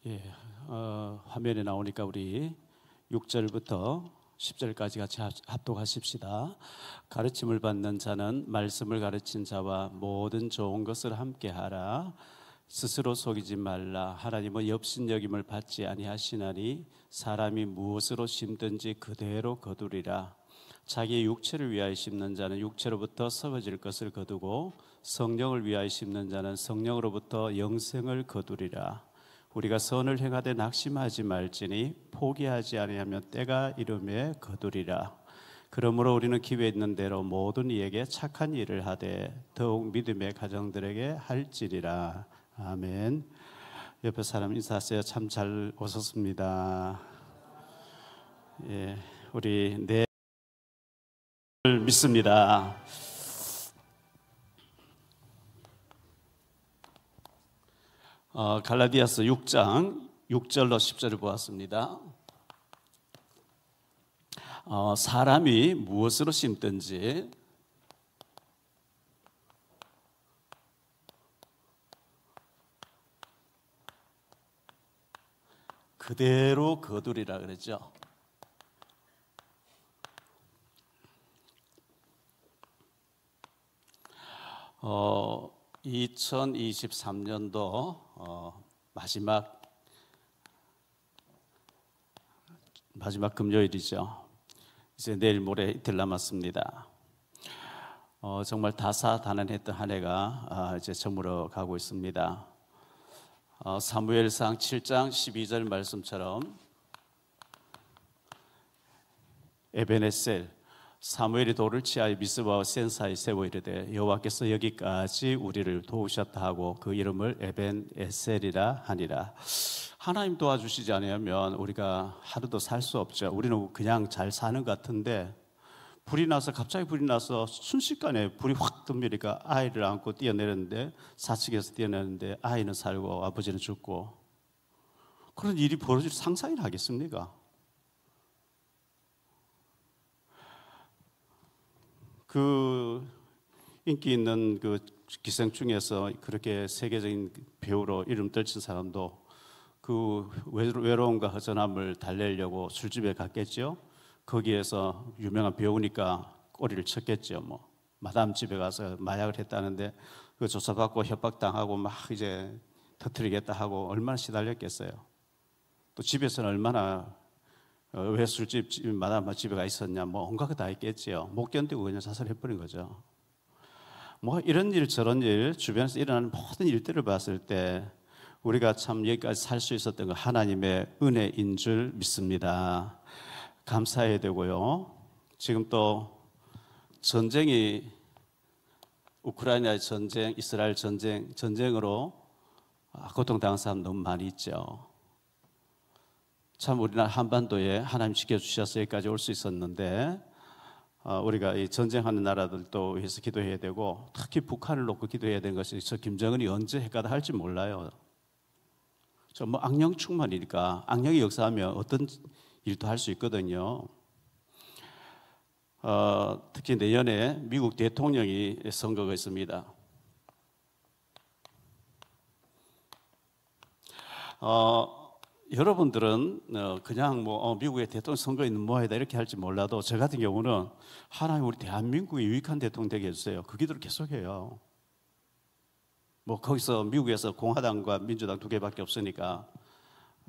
예, 화면에 나오니까 우리 6절부터 10절까지 같이 합독하십시다. 가르침을 받는 자는 말씀을 가르친 자와 모든 좋은 것을 함께 하라. 스스로 속이지 말라. 하나님은 업신여김을 받지 아니하시나니 사람이 무엇으로 심든지 그대로 거두리라. 자기의 육체를 위하여 심는 자는 육체로부터 썩어질 것을 거두고 성령을 위하여 심는 자는 성령으로부터 영생을 거두리라. 우리가 선을 행하되 낙심하지 말지니 포기하지 아니하면 때가 이름에 거두리라. 그러므로 우리는 기회 있는 대로 모든 이에게 착한 일을 하되 더욱 믿음의 가정들에게 할지리라. 아멘. 옆에 사람 인사하세요. 참 잘 오셨습니다. 예, 우리 네 믿습니다. 갈라디아서 6장 6절로 10절을 보았습니다. 사람이 무엇으로 심든지 그대로 거두리라 그랬죠. 2023년도 마지막 금요일이죠. 이제 내일 모레 이틀 남았습니다. 정말 다사다난했던 한 해가 이제 저물어 가고 있습니다. 사무엘상 7장 12절 말씀처럼 에베네셀 사무엘이 돌을 취하여 미스바와 센사에 세워 이르되 여호와께서 여기까지 우리를 도우셨다 하고 그 이름을 에벤에셀이라 하니라. 하나님 도와주시지 않으면 우리가 하루도 살 수 없죠. 우리는 그냥 잘 사는 것 같은데 갑자기 불이 나서 순식간에 불이 확 듭니까? 아이를 안고 뛰어내렸는데 사측에서 뛰어내렸는데 아이는 살고 아버지는 죽고 그런 일이 벌어질 상상이나 하겠습니까? 그 인기 있는 그 기생충에서 그렇게 세계적인 배우로 이름 떨친 사람도 그 외로움과 허전함을 달래려고 술집에 갔겠죠. 거기에서 유명한 배우니까 꼬리를 쳤겠죠. 뭐 마담 집에 가서 마약을 했다는데 그 조사받고 협박당하고 막 이제 터뜨리겠다 하고 얼마나 시달렸겠어요. 또 집에서는 얼마나 왜 술집 마담 집에 가 있었냐 뭐 온갖 거 다 했겠지요. 못 견디고 그냥 자살해버린 거죠. 뭐 이런 일 저런 일 주변에서 일어나는 모든 일들을 봤을 때 우리가 참 여기까지 살 수 있었던 건 하나님의 은혜인 줄 믿습니다. 감사해야 되고요. 지금 또 전쟁이 우크라이나의 전쟁, 이스라엘 전쟁으로 고통당한 사람 너무 많이 있죠. 참 우리나라 한반도에 하나님 지켜주셔서 여기까지 올 수 있었는데 우리가 이 전쟁하는 나라들도 위해서 기도해야 되고 특히 북한을 놓고 기도해야 되는 것이 저 김정은이 언제 핵가다 할지 몰라요. 저 뭐 악령 충만이니까 악령이 역사하면 어떤 일도 할 수 있거든요. 특히 내년에 미국 대통령이 선거가 있습니다. 여러분들은 그냥 뭐 미국의 대통령 선거에 있는 뭐하다 이렇게 할지 몰라도 저 같은 경우는 하나님 우리 대한민국에 유익한 대통령 되게 해주세요. 그 기도를 계속해요. 뭐 거기서 미국에서 공화당과 민주당 두 개밖에 없으니까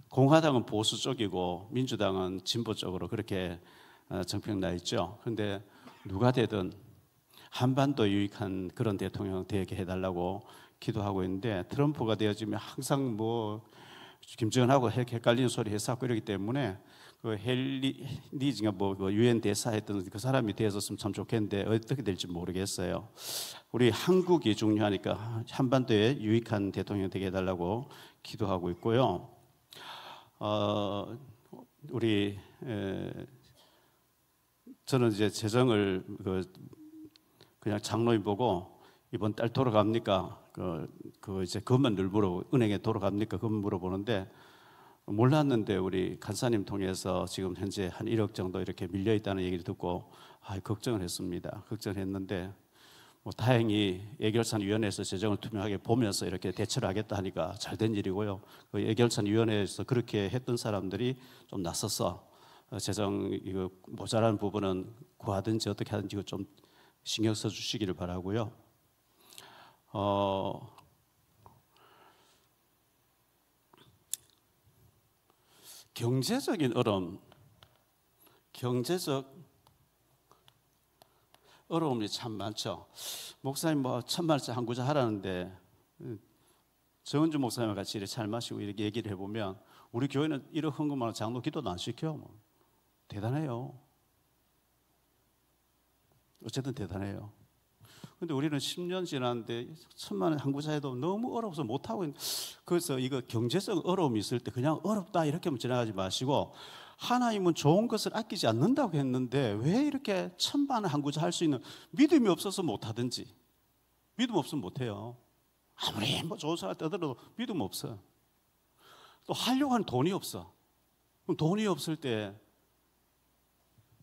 공화당은 보수 쪽이고 민주당은 진보 쪽으로 그렇게 정평나 있죠. 그런데 누가 되든 한반도 유익한 그런 대통령 되게 해달라고 기도하고 있는데 트럼프가 되어지면 항상 뭐 김정은하고 헷갈리는 소리 해서 이러기 때문에 그 헬리지가 뭐 유엔 대사 했던 그 사람이 되었으면 참 좋겠는데 어떻게 될지 모르겠어요. 우리 한국이 중요하니까 한반도에 유익한 대통령 되게 해달라고 기도하고 있고요. 저는 이제 재정을 그냥 장로님 보고 이번 달 돌아갑니까? 이제 그것만 늘 은행에 돌아갑니까? 그것만 물어보는데 몰랐는데 우리 간사님 통해서 지금 현재 한 1억 정도 이렇게 밀려 있다는 얘기를 듣고 걱정을 했습니다. 걱정을 했는데 뭐 다행히 예결산위원회에서 재정을 투명하게 보면서 이렇게 대처를 하겠다 하니까 잘 된 일이고요. 그 예결산위원회에서 그렇게 했던 사람들이 좀 나서서 재정 이거 모자란 부분은 구하든지 어떻게 하든지 좀 신경 써 주시기를 바라고요. 경제적인 경제적 어려움이 참 많죠. 목사님 뭐 1,000만원짜리 한 구자 하라는데 정은주 목사님과 같이 이렇게 잘 마시고 이렇게 얘기를 해보면 우리 교회는 1억 헌금하는 장로 기도도 안 시켜. 뭐. 대단해요. 어쨌든 대단해요. 근데 우리는 10년 지났는데 1,000만 원 한 구자에도 너무 어려워서 못하고 있는. 그래서 이거 경제적 어려움이 있을 때 그냥 어렵다 이렇게만 지나가지 마시고 하나님은 좋은 것을 아끼지 않는다고 했는데 왜 이렇게 1,000만 원 한 구자 할 수 있는 믿음이 없어서 못하든지. 믿음 없으면 못해요. 아무리 뭐 좋은 사람 떠들어도 믿음 없어. 또 하려고 하는 돈이 없어. 그럼 돈이 없을 때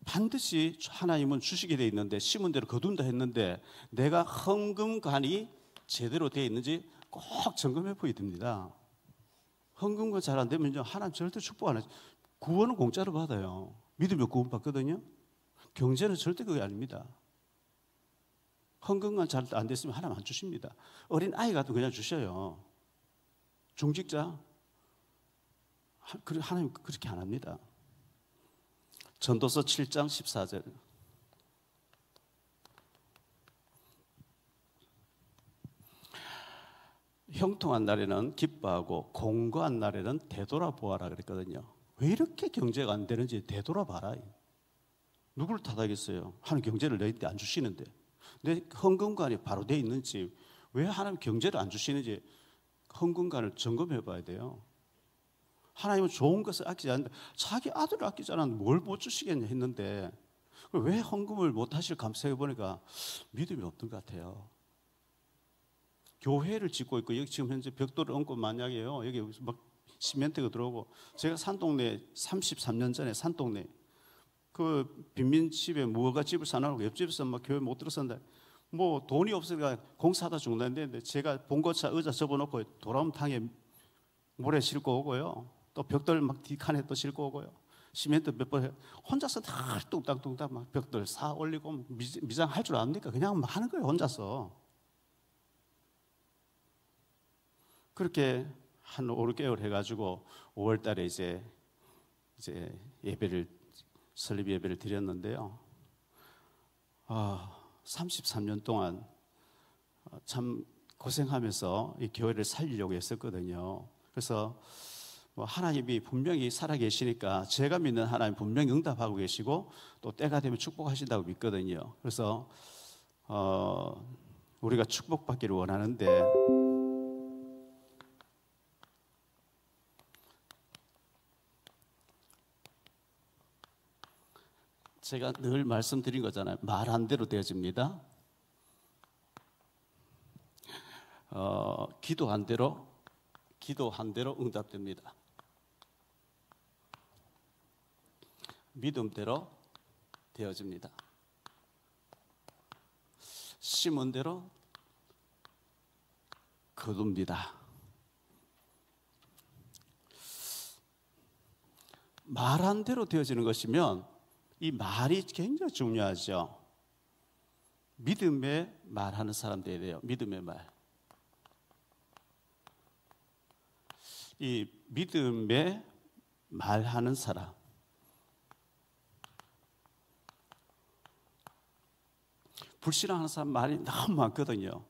반드시 하나님은 주시게 돼 있는데 심은 대로 거둔다 했는데 내가 헌금관이 제대로 되어 있는지 꼭 점검해 보여야 됩니다. 헌금관 잘 안 되면 하나님 절대 축복 안 하죠. 구원은 공짜로 받아요. 믿으면 구원 받거든요. 경제는 절대 그게 아닙니다. 헌금관 잘 안 됐으면 하나님 안 주십니다. 어린 아이 같은 그냥 주셔요. 중직자 하나님 그렇게 안 합니다. 전도서 7장 14절. 형통한 날에는 기뻐하고 공고한 날에는 되돌아보아라 그랬거든요. 왜 이렇게 경제가 안 되는지 되돌아봐라. 누구를 탓하겠어요? 하나님 경제를 너희한테 안 주시는데 내 헌금관이 바로 돼 있는지 왜 하나님 경제를 안 주시는지 헌금관을 점검해 봐야 돼요. 하나님은 좋은 것을 아끼지 않는데 자기 아들을 아끼지 않았는데 뭘 못 주시겠냐 했는데 왜 헌금을 못 하실 감사해 보니까 믿음이 없는 것 같아요. 교회를 짓고 있고 여기 지금 현재 벽돌을 얹고 만약에요 여기 막 시멘트가 들어오고 제가 산동네 33년 전에 산동네 그 빈민집에 무허가 집을 사놓고 옆집에서 막 교회 못 들어선다 뭐 돈이 없으니까 공사하다 죽는다는데 제가 봉고차 의자 접어놓고 돌아온 탕에 모래 싣고 오고요. 또 벽돌 막 뒷칸에 또 싣고 오고요. 시멘트 몇 번 혼자서 다 뚱땅뚱땅 막 벽돌 쌓아 올리고 미장할 줄 압니까? 그냥 막 하는 거예요 혼자서. 그렇게 한 5, 6개월 해가지고 5월 달에 이제 예배를 설립 예배를 드렸는데요. 33년 동안 참 고생하면서 이 교회를 살리려고 했었거든요. 그래서 뭐 하나님이 분명히 살아계시니까 제가 믿는 하나님 분명히 응답하고 계시고 또 때가 되면 축복하신다고 믿거든요. 그래서 우리가 축복받기를 원하는데 제가 늘 말씀드린 거잖아요. 말한 대로 되어집니다. 기도한 대로 응답됩니다. 믿음대로 되어집니다. 심은 대로 거둡니다. 말한 대로 되어지는 것이면 이 말이 굉장히 중요하죠. 믿음의 말하는 사람들이 돼요. 믿음의 말. 이 믿음의 말하는 사람. 불신앙하는 사람 말이 너무 많거든요.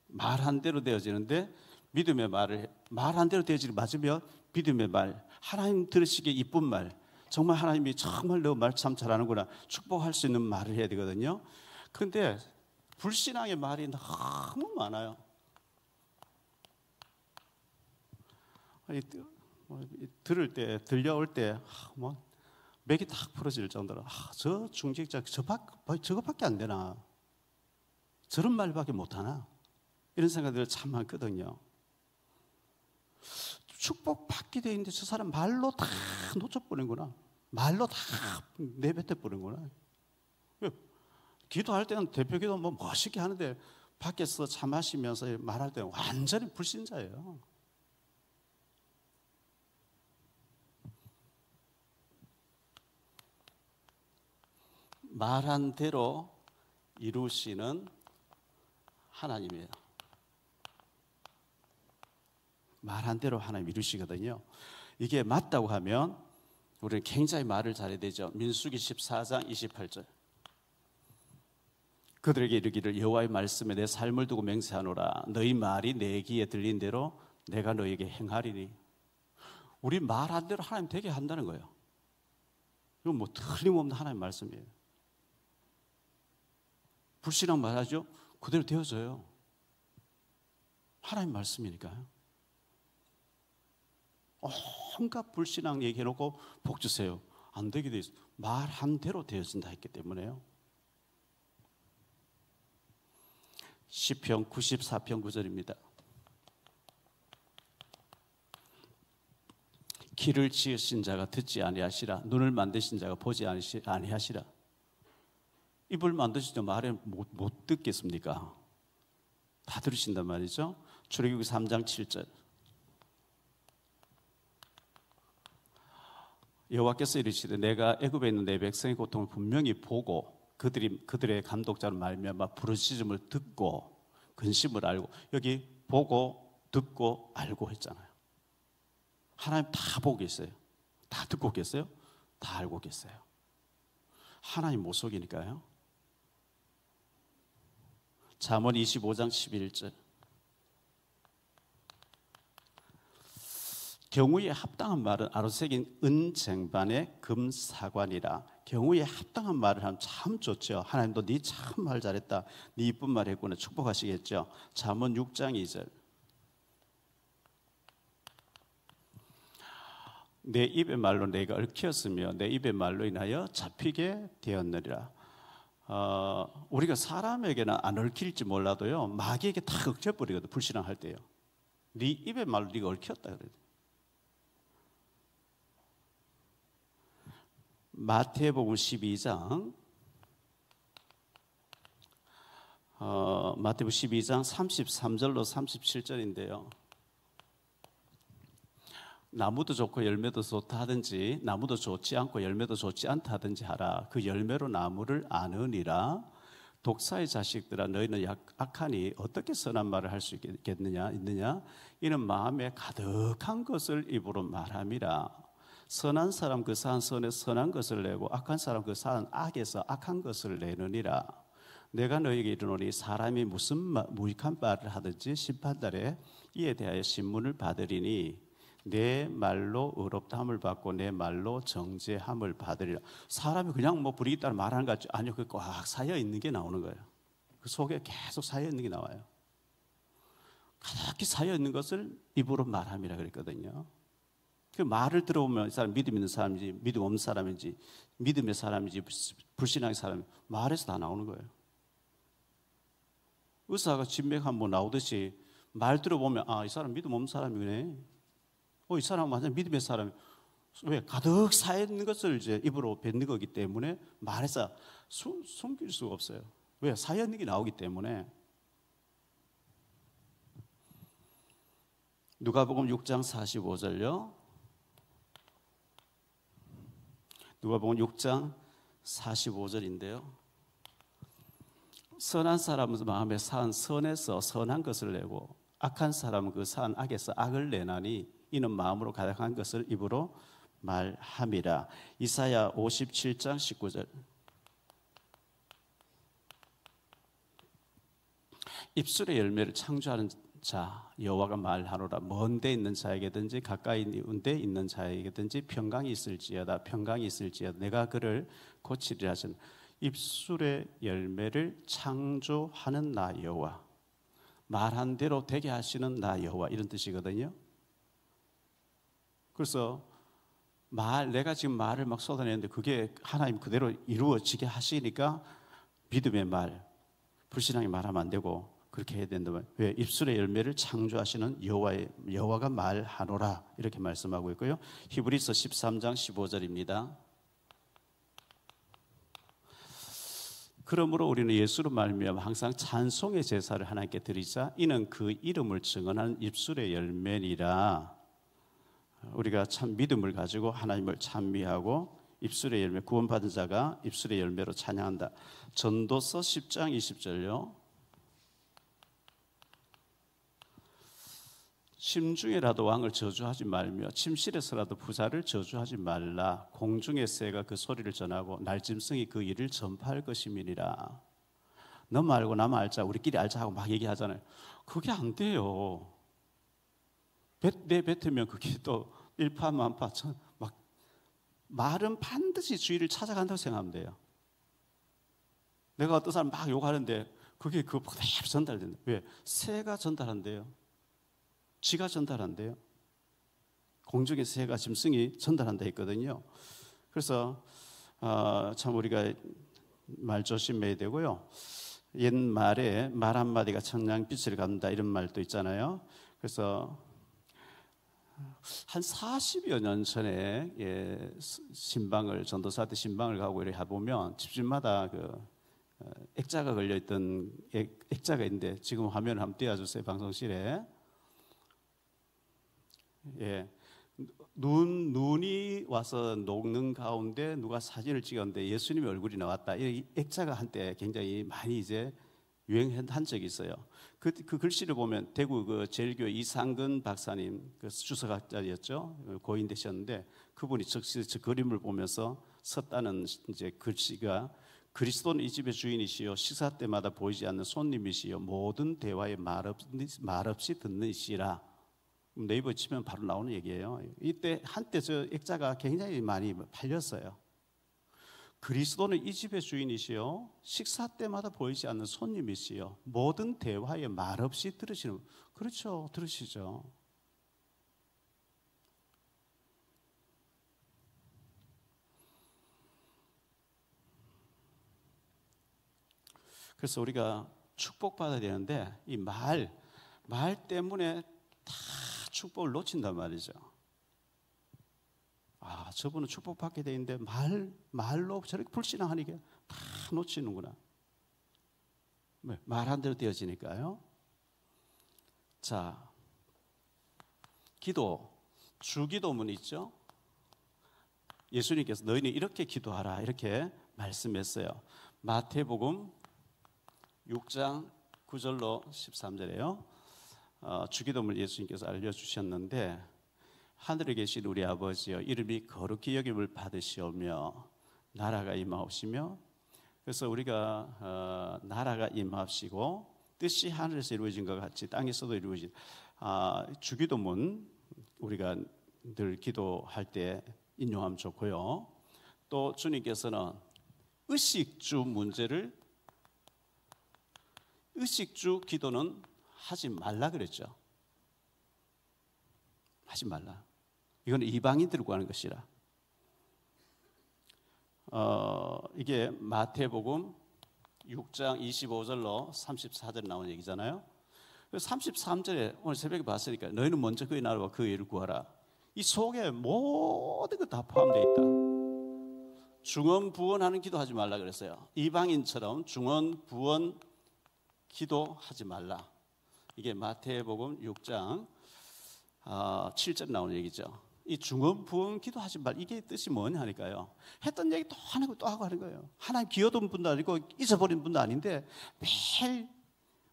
말한 대로 되어지는데 믿음의 말한 대로 되어지는 맞으면 믿음의 말, 하나님 들으시기에 이쁜 말, 정말 하나님이 정말 너 말 참 잘하는구나 축복할 수 있는 말을 해야 되거든요. 그런데 불신앙의 말이 너무 많아요. 들을 때 들려올 때 뭐 맥이 딱 풀어질 정도로 저 중직자 저거밖에 안 되나, 저런 말밖에 못하나, 이런 생각들 참 많거든요. 축복받게 돼 있는데 저 사람 말로 다 놓쳐버리는구나, 말로 다 내뱉어버리는구나. 기도할 때는 대표 기도 뭐 멋있게 하는데 밖에서 차 마시면서 말할 때는 완전히 불신자예요. 말한 대로 이루시는 하나님이에요. 말한 대로 하나님 이루시거든요. 이게 맞다고 하면 우리는 굉장히 말을 잘해야 되죠. 민수기 14장 28절. 그들에게 이르기를 여호와의 말씀에 내 삶을 두고 맹세하노라. 너희 말이 내 귀에 들린 대로 내가 너에게 행하리니. 우리 말한 대로 하나님 되게 한다는 거예요. 이건 뭐 틀림없는 하나님 말씀이에요. 불신앙 말하죠? 그대로 되어져요. 하나님 말씀이니까요. 온갖 불신앙 얘기해놓고 복 주세요. 안 되게 돼 있어. 말한 대로 되어진다 했기 때문에요. 시편 94편 9절입니다. 귀를 지으신 자가 듣지 아니하시라. 눈을 만드신 자가 보지 아니하시라. 입을 만드신 자 말에 못 듣겠습니까? 다 들으신단 말이죠. 출애굽기 3장 7절. 여호와께서 이르시되 내가 애굽에 있는 내 백성의 고통을 분명히 보고 그들의 감독자로 말미암아 부르짖음을 듣고 근심을 알고, 여기 보고 듣고 알고 했잖아요. 하나님 다 보고 계세요. 다 듣고 계세요. 다 알고 계세요. 하나님 못 속이니까요. 잠언 25장 11절. 경우에 합당한 말은 아로새긴 은쟁반의 금사관이라. 경우에 합당한 말을 하면 참 좋죠. 하나님도 네 참 말 잘했다, 네 이쁜 말 했구나 축복하시겠죠. 잠언 6장 2절. 내 입의 말로 내가 얽혔으며 내 입의 말로 인하여 잡히게 되었느니라. 우리가 사람에게는 안 얽힐지 몰라도요, 마귀에게 다 얽혀버리거든. 불신앙할 때요. 네 입의 말로 네가 얽혔다 그래요. 마태복음 12장 마태복음 12장 33절로 37절인데요. 나무도 좋고 열매도 좋다 하든지 나무도 좋지 않고 열매도 좋지 않다 하든지 하라. 그 열매로 나무를 아느니라. 독사의 자식들아 너희는 악하니 어떻게 선한 말을 할 수 있느냐. 이는 마음에 가득한 것을 입으로 말함이라. 선한 사람 그 산 선에 선한 것을 내고 악한 사람 그 산 악에서 악한 것을 내느니라. 내가 너에게 이르노니 사람이 무슨 무익한 말을 하든지 심판날에 이에 대하여 신문을 받으리니 내 말로 의롭다함을 받고 내 말로 정죄함을 받으리라. 사람이 그냥 뭐 불이익 따라 말하는 것 같죠? 아니요, 그 꽉 쌓여 있는 게 나오는 거예요. 그 속에 계속 쌓여 있는 게 나와요. 가득히 쌓여 있는 것을 입으로 말함이라 그랬거든요. 그 말을 들어보면 이 사람 믿음 있는 사람인지 믿음 없는 사람인지 믿음의 사람인지 불신앙의 사람인지 말에서 다 나오는 거예요. 의사가 진맥 한번 나오듯이 말 들어보면 이 사람 믿음 없는 사람이네. 이 사람은 완전 믿음의 사람. 왜? 가득 쌓여 있는 것을 이제 입으로 뱉는 거기 때문에 말에서 숨길 수가 없어요. 왜? 쌓여 있는 게 나오기 때문에. 누가복음 6장 45절요. 누가복음 6장 45절인데요. 선한 사람은 마음에 산 선에서 선한 것을 내고 악한 사람은 그 산 악에서 악을 내나니 이는 마음으로 가득한 것을 입으로 말함이라. 이사야 57장 19절. 입술의 열매를 창조하는 자 여호와가 말하노라. 먼데 있는 자에게든지 가까이 있는 데 있는 자에게든지 평강이 있을지어다. 내가 그를 고치리라 하신. 입술의 열매를 창조하는 나 여호와, 말한 대로 되게 하시는 나 여호와, 이런 뜻이거든요. 그래서 내가 지금 말을 막 쏟아내는데 그게 하나님 그대로 이루어지게 하시니까 믿음의 말, 불신앙의 말하면 안 되고 그렇게 해야 된다면, 왜? 입술의 열매를 창조하시는 여호와가 말하노라, 이렇게 말씀하고 있고요. 히브리서 13장 15절입니다. 그러므로 우리는 예수로 말미암아 항상 찬송의 제사를 하나님께 드리자. 이는 그 이름을 증언하는 입술의 열매니라. 우리가 참 믿음을 가지고 하나님을 찬미하고 입술의 열매, 구원받은 자가 입술의 열매로 찬양한다. 전도서 10장 20절요. 심중에라도 왕을 저주하지 말며 침실에서라도 부자를 저주하지 말라. 공중의 새가 그 소리를 전하고 날짐승이 그 일을 전파할 것임이니라. 너 말고 나만 알자, 우리끼리 알자 하고 막 얘기하잖아요. 그게 안 돼요. 뱉으면 그게 또 일파만파 막 말은 반드시 주의를 찾아간다고 생각하면 돼요. 내가 어떤 사람 막 욕하는데 그게 그대로 전달된다. 왜? 새가 전달한대요. 쥐가 전달한대요. 공중의 새가 짐승이 전달한다 했거든요. 그래서 참 우리가 말 조심해야 되고요. 옛말에 말 한마디가 천냥빛을 갖는다 이런 말도 있잖아요. 그래서 한 40여 년 전에 신방을, 전도사한테 신방을 가고 이렇게 해보면 집집마다 액자가 걸려있던 액자가 있는데, 지금 화면을 한번 띄워주세요. 방송실에. 눈이 와서 녹는 가운데 누가 사진을 찍었는데 예수님의 얼굴이 나왔다. 이 액자가 한때 굉장히 많이 이제 유행한 적이 있어요. 그 글씨를 보면 대구 그 제일교회 이상근 박사님, 그 주석학자였죠. 고인 되셨는데 그분이 즉시 저 그림을 보면서 썼다는 이제 글씨가, 그리스도는 이 집의 주인이시요 식사 때마다 보이지 않는 손님이시요 모든 대화에 말없이 듣는 이시라. 네이버 치면 바로 나오는 얘기예요. 이때 한때 저 액자가 굉장히 많이 팔렸어요. 그리스도는 이 집의 주인이시요 식사 때마다 보이지 않는 손님이시요 모든 대화에 말없이 들으시는. 그렇죠, 들으시죠. 그래서 우리가 축복받아야 되는데 이 말 때문에 다 축복을 놓친단 말이죠. 저분은 축복받게 돼 있는데 말로 저렇게 불신앙하니까 다 놓치는구나. 말 한 대로 되어지니까요. 자, 기도, 주기도문 있죠. 예수님께서 너희는 이렇게 기도하라 이렇게 말씀했어요. 마태복음 6장 9절로 13절에요. 주기도문을 예수님께서 알려주셨는데, 하늘에 계신 우리 아버지여 이름이 거룩히 여김을 받으시오며 나라가 임하옵시며. 그래서 우리가 나라가 임하옵시고 뜻이 하늘에서 이루어진 것 같이 땅에서도 이루어진 주기도문 우리가 늘 기도할 때 인용하면 좋고요. 또 주님께서는 의식주 기도는 하지 말라 그랬죠. 하지 말라. 이거는 이방인들을 구하는 것이라. 이게 마태복음 6장 25절로 34절 나온 얘기잖아요. 33절에 오늘 새벽에 봤으니까 너희는 먼저 그의 나라와 그의 일을 구하라. 이 속에 모든 것 다 포함되어 있다. 중언부언하는 기도하지 말라 그랬어요. 이방인처럼 중언부언 기도하지 말라. 이게 마태복음 6장 7절 나오는 얘기죠. 이 중언부언 기도하지 말, 이게 뜻이 뭐냐 하니까요, 했던 얘기 또 하는 또 하고 하는 거예요. 하나님 기어둔 분도 아니고 잊어버린 분도 아닌데 매일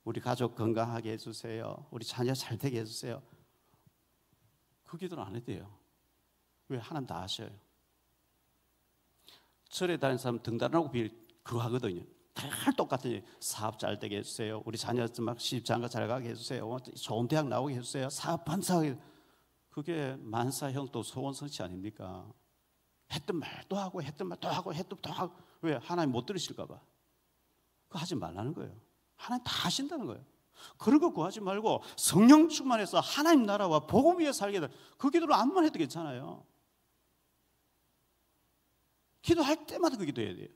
우리 가족 건강하게 해주세요, 우리 자녀 잘 되게 해주세요. 그 기도는 안 해도 돼요. 왜? 하나님 다 아셔요. 절에 다니는 사람 등단하고 그거 하거든요. 다 똑같은, 사업 잘 되게 해주세요, 우리 자녀 막 시집장가 잘 가게 해주세요, 좋은 대학 나오게 해주세요, 사업 반사하게. 그게 만사형 또 소원 성취 아닙니까? 했던 말 또 하고 했던 말 또 하고 했던 또 하고. 왜? 하나님 못 들으실까 봐. 그거 하지 말라는 거예요. 하나님 다 하신다는 거예요. 그런 거 구하지 말고 성령 충만해서 하나님 나라와 복음 위에 살게 돼. 그 기도를 암만 해도 괜찮아요. 기도할 때마다 그 기도해야 돼요.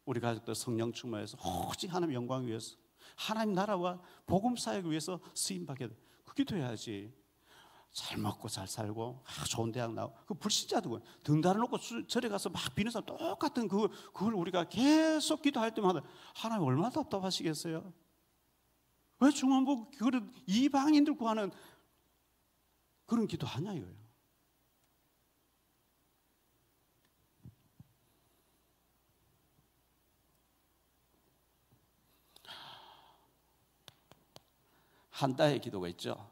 우리 가족들 성령 충만해서 오직 하나님 영광 위해서, 하나님 나라와 복음 사역 위해서 쓰임 받게 돼. 그 기도해야지. 잘 먹고 잘 살고 좋은 대학 나오고 그 불신자도 등 달아놓고 절에 가서 막 비는 사람 똑같은 그걸 우리가 계속 기도할 때마다 하나님 얼마나 답답하시겠어요? 왜 중원부 그런 이방인들 구하는 그런 기도하냐 이거예요. 한다의 기도가 있죠.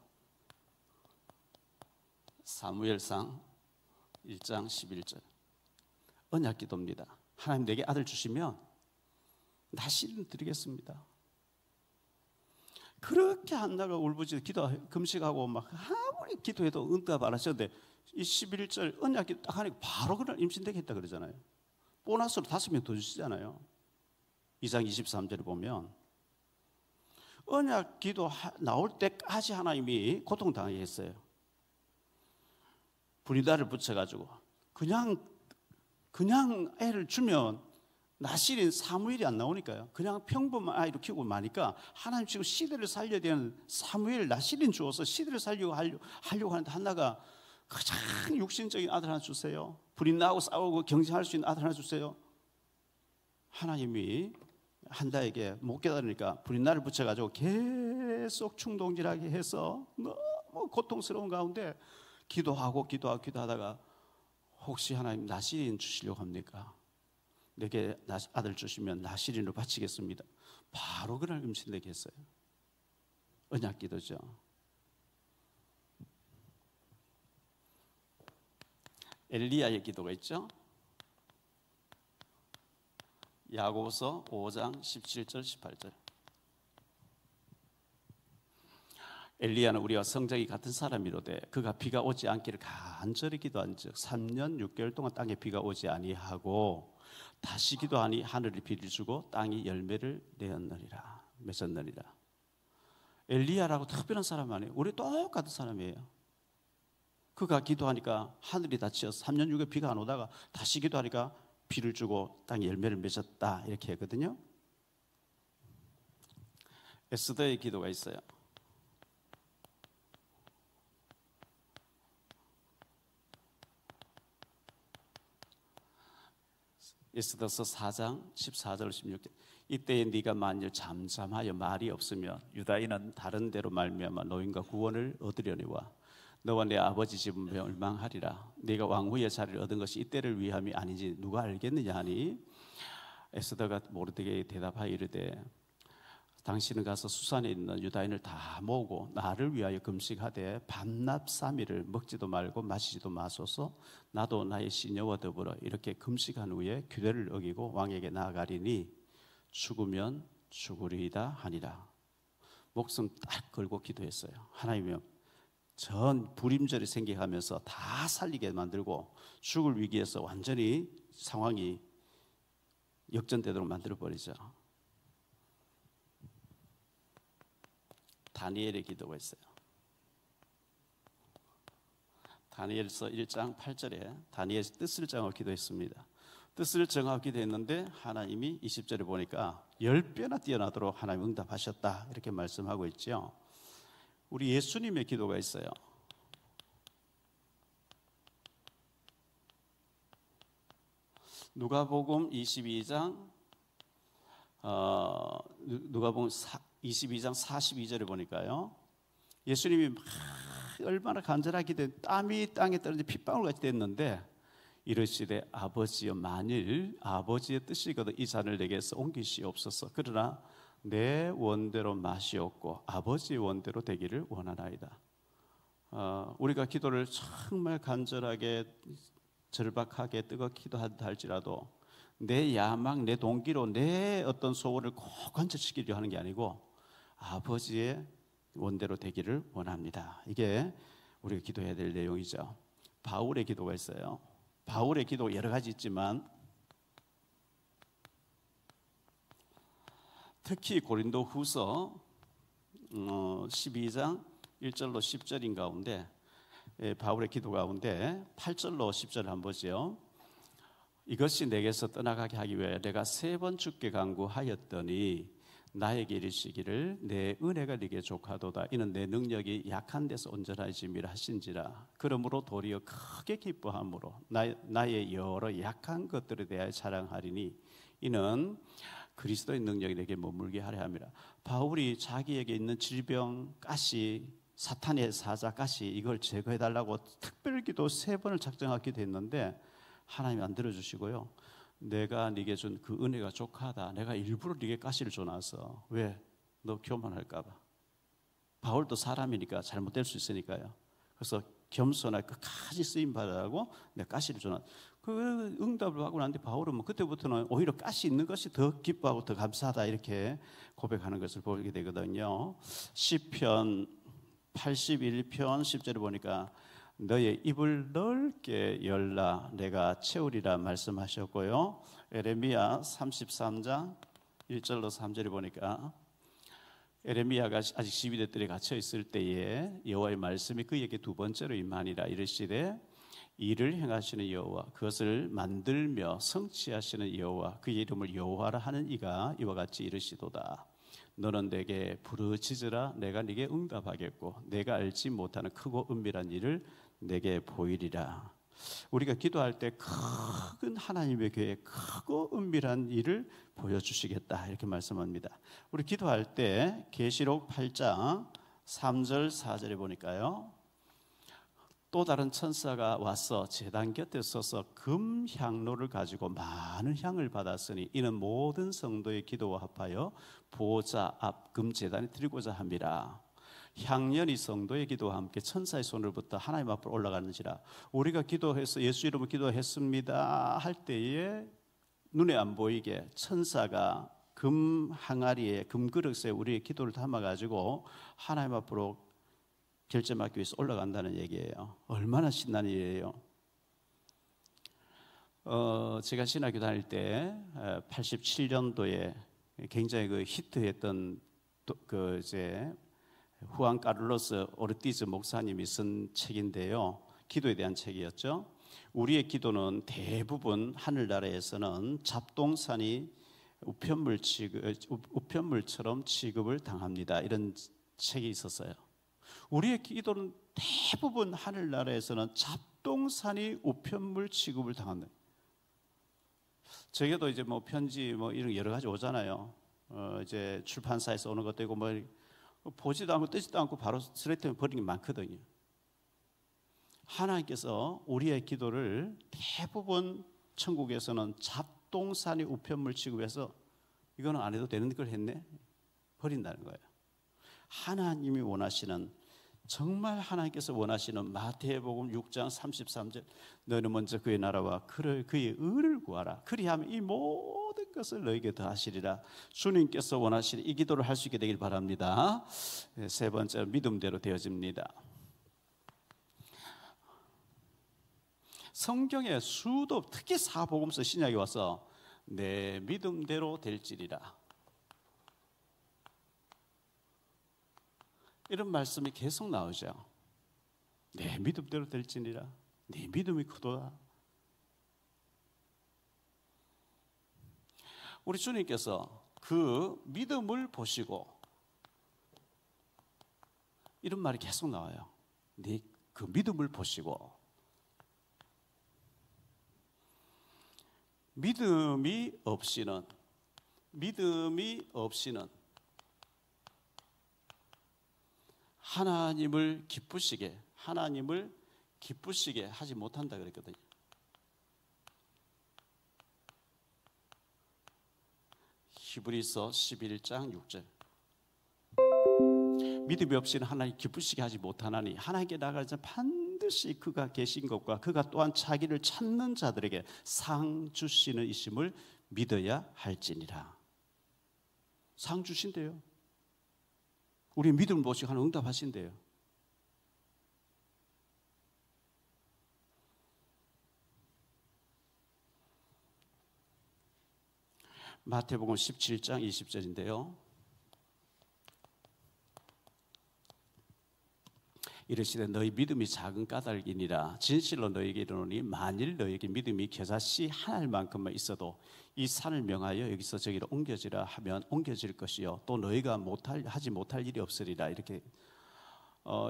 사무엘상 1장 11절 언약 기도입니다. 하나님 내게 아들 주시면 나 씨를 드리겠습니다. 그렇게 한나가 울부짖어 기도 금식하고 막 아무리 기도해도 응답 안 하셨는데 이 11절 언약 기도 딱 하니까 바로 그날 임신되겠다 그러잖아요. 보너스로 5명 더 주시잖아요. 2장 23절에 보면 언약 기도 나올 때까지 하나님이 고통당하게 했어요. 분이다를 붙여가지고 그냥 애를 주면 나실인 사무엘이 안 나오니까요. 그냥 평범한 아이로 키우고 마니까 하나님 지금 시대를 살려야 되는 사무엘 나실인 주어서 시대를 살려고 하려고 하는데 한나가 가장 육신적인 아들 하나 주세요. 불이 나고 싸우고 경쟁할 수 있는 아들 하나 주세요. 하나님이 한다에게 못 깨달으니까 불인나를 붙여가지고 계속 충동질하게 해서 너무 고통스러운 가운데 기도하다가 혹시 하나님 나실인 주시려고 합니까? 내게 아들 주시면 나실인으로 바치겠습니다. 바로 그날 임신되게 했어요. 언약 기도죠. 엘리야의 기도가 있죠. 야고보서 5장 17절 18절 엘리야는 우리와 성적이 같은 사람이로되 그가 비가 오지 않기를 간절히 기도한 즉 3년 6개월 동안 땅에 비가 오지 아니하고 다시 기도하니 하늘이 비를 주고 땅이 열매를 맺었느니라. 엘리야라고 특별한 사람 아니에요. 우리 똑같은 사람이에요. 그가 기도하니까 하늘이 닫혀서 3년 6개월 비가 안 오다가 다시 기도하니까 비를 주고 땅에 열매를 맺었다 이렇게 하거든요. 에스더의 기도가 있어요. 에스더서 4장 14절 16절 이때에 네가 만일 잠잠하여 말이 없으면 유다인은 다른 데로 말미암아 노임과 구원을 얻으려니와 너와 내 아버지 집은 멸망하리라. 네가 왕후의 자리를 얻은 것이 이때를 위함이 아니지 누가 알겠느냐 하니 에스더가 모르드게에 대답하여 이르되 당신은 가서 수산에 있는 유다인을 다 모으고 나를 위하여 금식하되 밤낮 3일을 먹지도 말고 마시지도 마소서. 나도 나의 시녀와 더불어 이렇게 금식한 후에 규례를 어기고 왕에게 나아가리니 죽으면 죽으리이다 하니라. 목숨 딱 걸고 기도했어요. 하나님이여 전 불임절이 생겨가면서 다 살리게 만들고 죽을 위기에서 완전히 상황이 역전되도록 만들어버리죠. 다니엘의 기도가 있어요. 다니엘서 1장 8절에 다니엘의 뜻을 정하고 기도했습니다. 뜻을 정하고 기도했는데 하나님이 20절에 보니까 10배나 뛰어나도록 하나님 응답하셨다 이렇게 말씀하고 있죠. 우리 예수님의 기도가 있어요. 누가복음 22장 22장 42절에 보니까요. 예수님이 막 얼마나 간절하게 기도해 땀이 땅에 떨어져 핏방울같이 됐는데 이르시되 아버지여 만일 아버지의 뜻이거든 이 잔을 내게서 옮기시옵소서. 그러나 내 원대로 마시옵고 아버지의 원대로 되기를 원하나이다. 우리가 기도를 정말 간절하게 절박하게 뜨겁게 기도한다 할지라도 내 야망, 내 동기로 내 어떤 소원을 꼭 관철시키려 하는 게 아니고 아버지의 원대로 되기를 원합니다. 이게 우리가 기도해야 될 내용이죠. 바울의 기도가 있어요. 바울의 기도 여러 가지 있지만 특히 고린도 후서 12장 1절로 10절인 가운데 바울의 기도 가운데 8절로 10절을 한번 보죠. 이것이 내게서 떠나가게 하기 위해 내가 3번 주께 간구하였더니 나에게 이르시기를 내 은혜가 네게 족하도다. 이는 내 능력이 약한 데서 온전해짐이라 하신지라. 그러므로 도리어 크게 기뻐함으로 나의 여러 약한 것들에 대하여 자랑하리니 이는 그리스도의 능력이 내게 머물게 하려 함이라. 바울이 자기에게 있는 질병, 가시, 사탄의 사자 가시, 이걸 제거해달라고 특별 기도 3번을 작정하게 됐는데 하나님이 안 들어주시고요. 내가 네게 준 그 은혜가 족하다. 내가 일부러 네게 가시를 줘놨어. 왜? 너 교만할까 봐. 바울도 사람이니까 잘못될 수 있으니까요. 그래서 겸손하게 끝까지 쓰임받으라고 내가 가시를 줘놨어. 그 응답을 하고 난 뒤 바울은 뭐 그때부터는 오히려 가시 있는 것이 더 기뻐하고 더 감사하다 이렇게 고백하는 것을 보게 되거든요. 시편 81편 10절에 보니까 너의 입을 넓게 열라 내가 채우리라 말씀하셨고요. 에레미야 33장 1절로 3절에 보니까 에레미야가 아직 12대 뜰에 갇혀 있을 때에 여호와의 말씀이 그에게 2번째로 임하니라. 이르시되 일을 행하시는 여호와, 그것을 만들며 성취하시는 여호와, 그의 이름을 여호와라 하는 이가 이와 같이 이르시도다. 너는 내게 부르짖으라 내가 네게 응답하겠고 내가 알지 못하는 크고 은밀한 일을 내게 보이리라. 우리가 기도할 때 큰 하나님의 계획, 크고 은밀한 일을 보여주시겠다 이렇게 말씀합니다. 우리 기도할 때 계시록 8장 3절 4절에 보니까요, 또 다른 천사가 와서 제단 곁에 서서 금 향로를 가지고 많은 향을 받았으니 이는 모든 성도의 기도와 합하여 보호자 앞 금 제단에 드리고자 함이라. 향연이 성도의 기도와 함께 천사의 손으로부터 하나님 앞으로 올라가는지라. 우리가 기도해서 예수 이름으로 기도했습니다 할 때에 눈에 안 보이게 천사가 금 항아리에 금 그릇에 우리의 기도를 담아가지고 하나님 앞으로 결제받기 위해서 올라간다는 얘기예요. 얼마나 신나는 일이에요. 제가 신학교 다닐 때 87년도에 굉장히 그 히트했던 이제 후안 카를로스 오르티즈 목사님이 쓴 책인데요. 기도에 대한 책이었죠. 우리의 기도는 대부분 하늘나라에서는 잡동사니 우편물처럼 취급을 당합니다. 이런 책이 있었어요. 우리의 기도는 대부분 하늘나라에서는 잡동사니 우편물 취급을 당한다. 저에게도 이제 뭐 편지 뭐 이런 여러 가지 오잖아요. 이제 출판사에서 오는 것도 있고 뭐 보지도 않고 뜨지도 않고 바로 스트레이트 버리는 게 많거든요. 하나님께서 우리의 기도를 대부분 천국에서는 잡동사니 우편물 취급해서 이거는 안 해도 되는 걸 했네 버린다는 거예요. 하나님이 원하시는, 정말 하나님께서 원하시는 마태복음 6장 33절 너희는 먼저 그의 나라와 그의 의를 구하라. 그리하면 이 모든 것을 너희에게 더하시리라. 주님께서 원하시는 이 기도를 할 수 있게 되길 바랍니다. 3번째, 믿음대로 되어집니다. 성경에 수도, 특히 사복음서 신약에 와서 내 믿음대로 될지리라 이런 말씀이 계속 나오죠. 내 믿음대로 될지니라. 네 믿음이 크도다. 우리 주님께서 그 믿음을 보시고 이런 말이 계속 나와요. 네 그 믿음을 보시고. 믿음이 없이는 하나님을 기쁘시게 하지 못한다 그랬거든요. 히브리서 11장 6절. 믿음이 없이는 하나님 기쁘시게 하지 못하나니 하나님께 나가자 반드시 그가 계신 것과 그가 또한 자기를 찾는 자들에게 상 주시는 이심을 믿어야 할지니라. 상 주신대요. 우리 믿음을 보시고 하나님 응답하신대요. 마태복음 17장 20절인데요. 이르시되 너희 믿음이 작은 까닭이니라. 진실로 너희에게 이르노니 만일 너희에게 믿음이 겨자씨 한 알만큼만 있어도 이 산을 명하여 여기서 저기로 옮겨지라 하면 옮겨질 것이요 또 너희가 하지 못할 일이 없으리라. 이렇게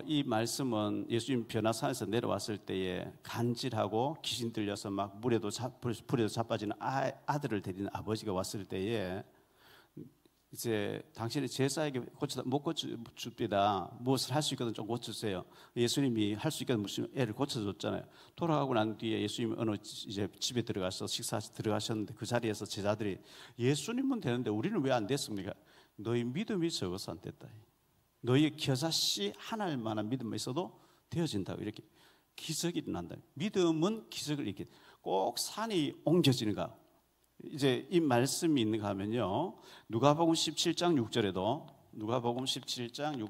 이 말씀은 예수님 변화산에서 내려왔을 때에 간질하고 귀신 들려서 막 불에도 자빠지는 아들을 데리는 아버지가 왔을 때에 이제 당신의 제사에게 못 고쳐줍니다. 무엇을 할 수 있거든 좀 고쳐주세요. 예수님이 할 수 있거든 무슨 애를 고쳐줬잖아요. 돌아가고 난 뒤에 예수님이 어느 이제 집에 들어가서 들어가셨는데 그 자리에서 제자들이 예수님은 되는데 우리는 왜 안 됐습니까? 너희 믿음이 적어서 안 됐다. 너희 겨자씨 한 알만한 믿음만 있어도 되어진다고. 이렇게 기적이 일어난다. 믿음은 기적을 이렇게 꼭 산이 옮겨지는가. 이제 이 말씀이 있는가 하면요, 누가복음 17장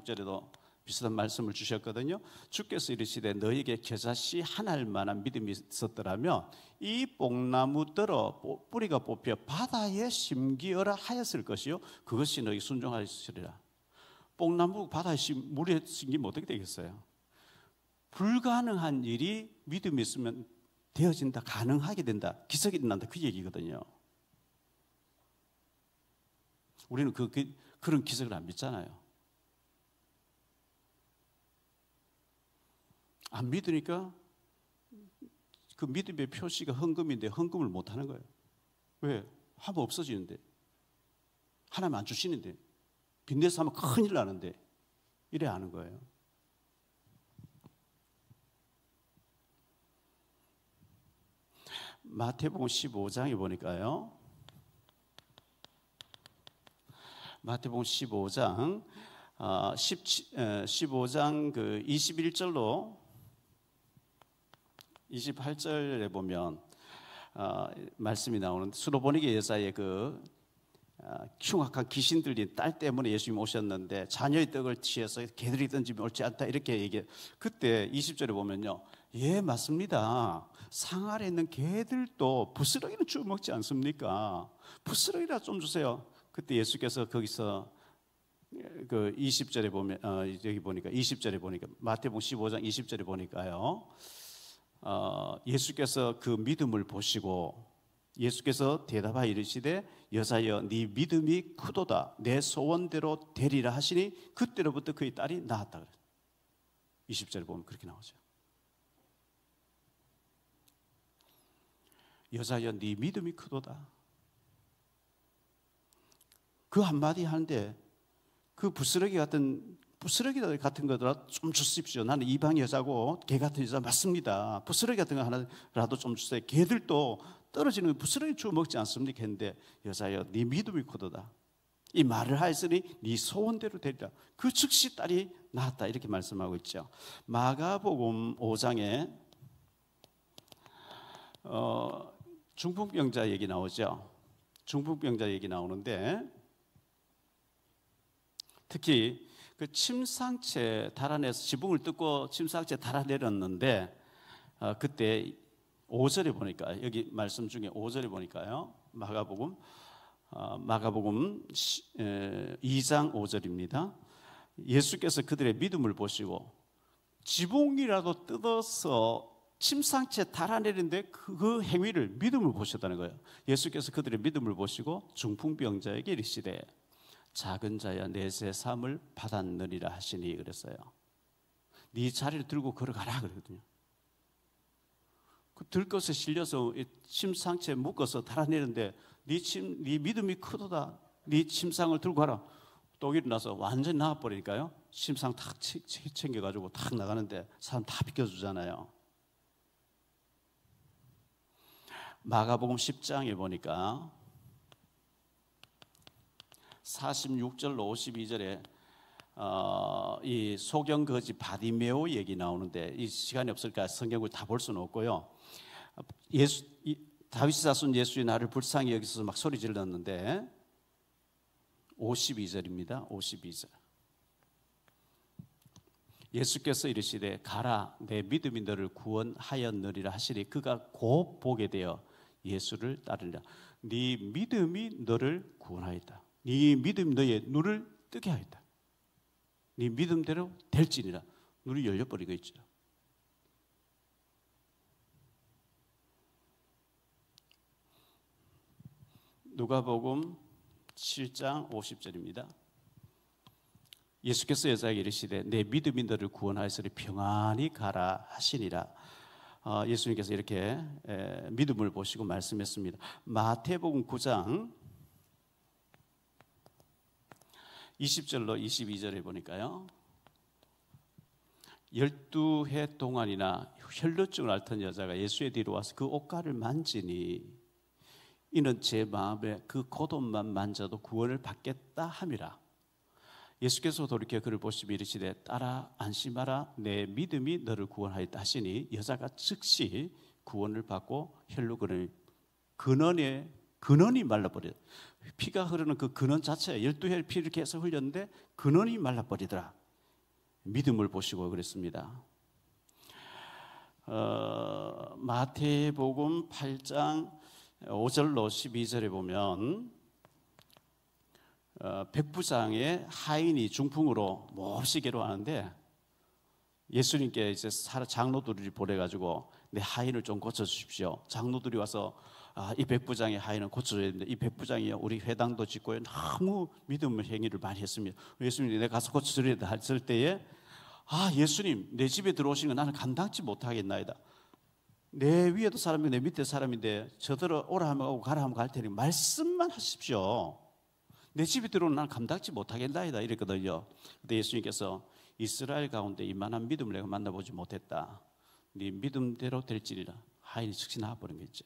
6절에도 비슷한 말씀을 주셨거든요. 주께서 이르시되 너희에게 겨자씨 한 알만한 믿음이 있었더라면 이 뽕나무들어 뿌리가 뽑혀 바다에 심기어라 하였을 것이요 그것이 너희 순종하시리라. 뽕나무 바다에 물에 심기면 어떻게 되겠어요? 불가능한 일이 믿음이 있으면 되어진다, 가능하게 된다, 기적이 일어난다, 그 얘기거든요. 우리는 그런 기적을 안 믿잖아요. 안 믿으니까 그 믿음의 표시가 헌금인데 헌금을 못 하는 거예요. 왜? 하면 없어지는데, 하나님 안 주시는데, 빚내서 하면 큰일 나는데, 이래 하는 거예요. 마태복음 15장에 보니까요, 마태복음 15장 15장 그 21절로 28절에 보면 말씀이 나오는데, 수로보니게 여자의 그 흉악한 귀신 들린 딸 때문에 예수님이 오셨는데 자녀의 떡을 취해서 개들이 던지면 옳지 않다 이렇게 얘기해. 그때 20절에 보면요, 예 맞습니다. 상 아래 있는 개들도 부스러기는 주워 먹지 않습니까? 부스러기라 좀 주세요. 그때 예수께서 거기서 그 20절에 보면 여기 보니까 20절에 보니까 마태복음 15장 20절에 보니까요, 예수께서 그 믿음을 보시고 예수께서 대답하여 이르시되 여자여 네 믿음이 크도다 내 소원대로 되리라 하시니 그때로부터 그의 딸이 나았다 그래요. 20절에 보면 그렇게 나오죠. 여자여 네 믿음이 크도다. 그 한마디 하는데 그 부스러기 같은 거더라도 좀 주십시오. 나는 이방 여자고 개 같은 여자 맞습니다. 부스러기 같은 거 하나라도 좀 주세요. 개들도 떨어지는 부스러기 주워 먹지 않습니까? 했는데 여자여 네 믿음이 크도다. 이 말을 하였으니 네 소원대로 되리라. 그 즉시 딸이 낳았다 이렇게 말씀하고 있죠. 마가복음 5장에 중풍병자 얘기 나오죠. 중풍병자 얘기 나오는데 특히 그 침상체 달아내서 지붕을 뜯고 침상체 달아내렸는데 그때 5절에 보니까 여기 말씀 중에 5절에 보니까요, 마가복음 2장 5절입니다. 예수께서 그들의 믿음을 보시고 지붕이라도 뜯어서 침상체 달아내리는데 그 행위를 믿음을 보셨다는 거예요. 예수께서 그들의 믿음을 보시고 중풍병자에게 이르시되 작은 자야 내세 삼을 받았느니라 하시니 그랬어요. 네 자리를 들고 걸어가라 그러거든요. 그 들것에 실려서 침상체에 묶어서 달아내는데 네 믿음이 크도다. 네 침상을 들고 가라. 또 일어나서 완전히 나와버리니까요, 침상 탁 챙겨가지고 탁 나가는데 사람 다 비켜주잖아요. 마가복음 10장에 보니까 46절로 52절에 이 소경거지 바디메오 얘기 나오는데 이 시간이 없으니까 성경을 다 볼 수는 없고요. 다윗 자손 예수의 나를 불쌍히 여기서 막 소리 질렀는데 52절입니다. 52절. 예수께서 이르시되 가라 내 믿음이 너를 구원하였느니라 하시니 그가 곧 보게 되어 예수를 따르리라. 네 믿음이 너를 구원하였다. 네 믿음이 너의 눈을 뜨게 하였다. 네 믿음대로 될지니라. 눈이 열려버리고 있죠. 누가복음 7장 50절입니다. 예수께서 여자에게 이르시되 내 믿음이 너를 구원하였으니 평안히 가라 하시니라. 예수님께서 이렇게 믿음을 보시고 말씀했습니다. 마태복음 9장 20절로 22절에 보니까요, 12해 동안이나 혈루증을 앓던 여자가 예수의 뒤로 와서 그 옷가를 만지니 이는 제 마음에 그 겉옷만 만져도 구원을 받겠다 함이라. 예수께서 돌이켜 그를 보시며 이르시되 따라 안심하라 내 믿음이 너를 구원하였다 하시니 여자가 즉시 구원을 받고 혈루증의 근원이 말라버려. 피가 흐르는 그 근원 자체가 12혈 피를 계속 흘렸는데 근원이 말라버리더라. 믿음을 보시고 그랬습니다. 마태복음 8장 5절로 12절에 보면 백부장의 하인이 중풍으로 몹시 괴로워하는데 예수님께 이제 장로들이 보내가지고 내 하인을 좀 고쳐주십시오. 장로들이 와서 이 백부장의 하인은 고쳐줘야 되는데 이 백부장이 우리 회당도 짓고 너무 믿음의 행위를 많이 했습니다. 예수님이 내가 가서 고쳐드려야 돼 했을 때에 예수님 내 집에 들어오신 건 나는 감당치 못하겠나이다. 내 위에도 사람이고 내 밑에 사람인데 저더러 오라 하면 오고 가라 하면 갈 테니 말씀만 하십시오. 내 집에 들어오는 나는 감당치 못하겠나이다 이랬거든요. 근데 예수님께서 이스라엘 가운데 이만한 믿음을 내가 만나보지 못했다. 네 믿음대로 될지리라. 하인이 즉시 나와버린 거죠.